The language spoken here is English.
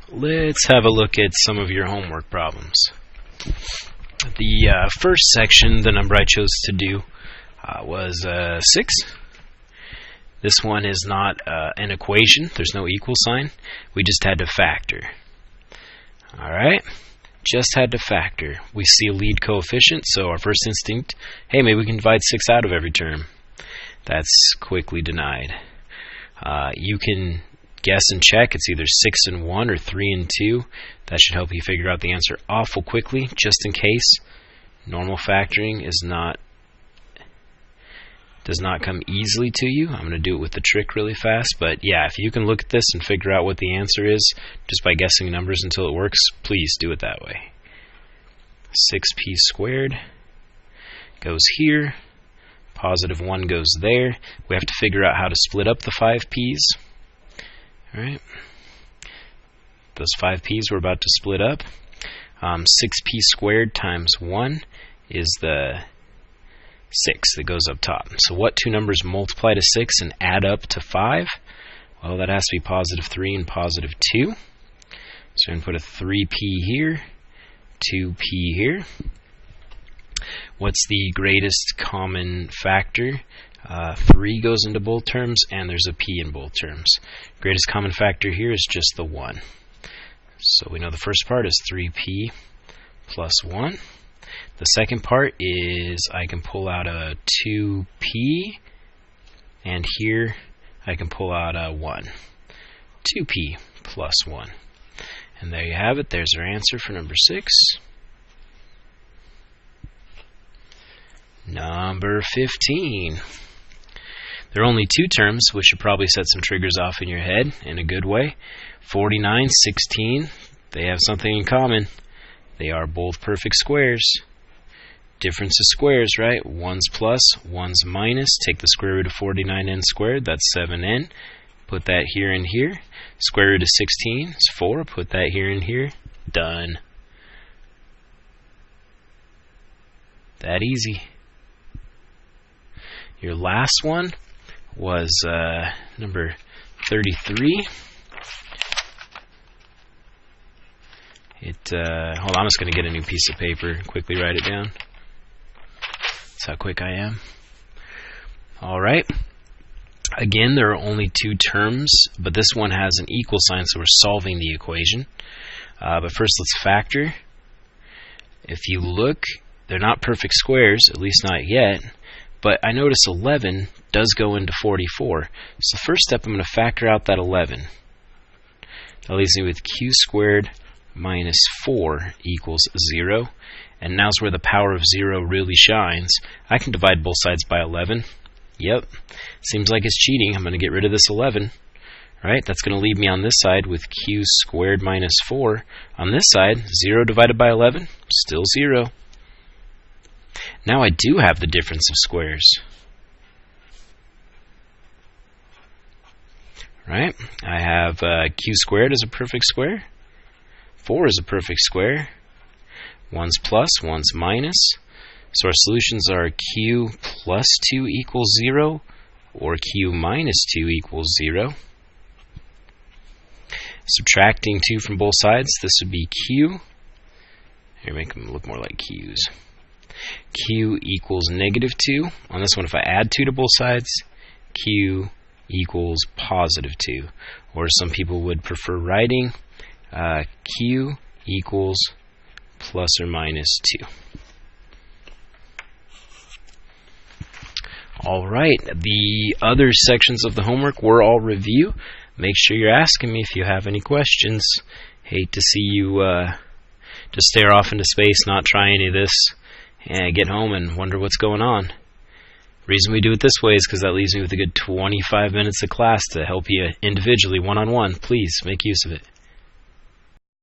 Let's have a look at some of your homework problems. The first section, the number I chose to do was 6. This one is not an equation. There's no equal sign. We just had to factor. Alright, just had to factor. We see a lead coefficient, so our first instinct, hey, maybe we can divide 6 out of every term. That's quickly denied. You can guess and check. It's either 6 and 1 or 3 and 2. That should help you figure out the answer awful quickly, just in case. Normal factoring does not come easily to you. I'm going to do it with the trick really fast, but yeah, if you can look at this and figure out what the answer is just by guessing numbers until it works, please do it that way. 6p squared goes here. Positive 1 goes there. We have to figure out how to split up the 5p's. Alright. Those 5p's we're about to split up. 6p squared times 1 is the 6 that goes up top. So what two numbers multiply to 6 and add up to 5? Well, that has to be positive 3 and positive 2. So we're going to put a 3p here, 2p here. What's the greatest common factor? 3 goes into both terms, and there's a p in both terms. Greatest common factor here is just the 1. So we know the first part is 3p plus 1. The second part is I can pull out a 2p, and here I can pull out a 1. 2p plus 1. And there you have it. There's our answer for number 6. Number 15. There are only 2 terms, which should probably set some triggers off in your head in a good way. 49, 16, they have something in common. They are both perfect squares. Difference of squares, right? 1's plus, 1's minus. Take the square root of 49n squared, that's 7n. Put that here and here. Square root of 16 is 4. Put that here and here. Done. That easy. Your last one was number 33. Hold on, I'm just going to get a new piece of paper and quickly write it down. That's how quick I am. Alright. Again, there are only 2 terms, but this one has an equal sign, so we're solving the equation. But first, let's factor. If you look, they're not perfect squares, at least not yet. But I notice 11 does go into 44. So the first step, I'm going to factor out that 11. That leaves me with q squared minus 4 equals 0. And now's where the power of 0 really shines. I can divide both sides by 11. Yep. Seems like it's cheating. I'm going to get rid of this 11. Right? That's going to leave me on this side with q squared minus 4. On this side, 0 divided by 11, still 0. Now I do have the difference of squares. Right? I have q squared is a perfect square. 4 is a perfect square. 1's plus, 1's minus. So our solutions are q plus 2 equals 0 or q minus 2 equals 0. Subtracting 2 from both sides, this would be q. Here, make them look more like q's. Q equals negative 2. On this one, if I add 2 to both sides, q equals positive 2. Or some people would prefer writing q equals plus or minus 2. Alright, the other sections of the homework were all review. Make sure you're asking me if you have any questions. Hate to see you just stare off into space, not try any of this, and get home and wonder what's going on. The reason we do it this way is because that leaves me with a good 25 minutes of class to help you individually, one-on-one. Please, make use of it.